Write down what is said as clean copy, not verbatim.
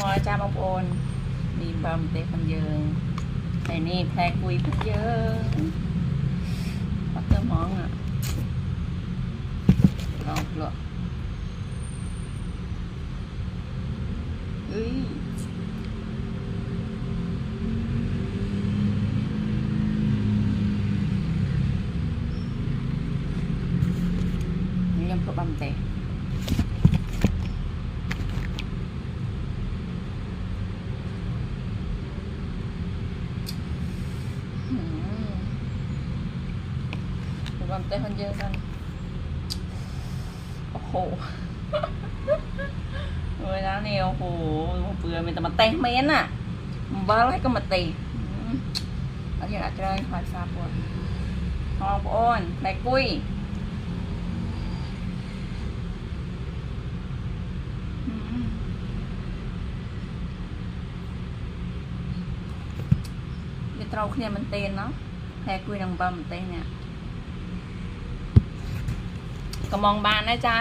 มอจ้าบางโอนมีบำเตะพันเยิงไอ้นี่แพรกุยพันเยิงปักเตอร์มองอ่ะลองหรอเฮ้ยนี่ยังพบบำเตะบำเตะพันเยิงกันโอ้โหเวลาเนี่ยโอ้โหเปลือยมันแต่มาเตะเมนอ่ะบ้าอะไรก็มาเตะแล้วอย่างไรจะได้คอยซาปวดทองโอนแพรกุยเดี๋ยวเราเนี่ยมันเต้นเนาะแพรกุยนังบำเต้นเนี่ยก็มองบานนะจ๊ะ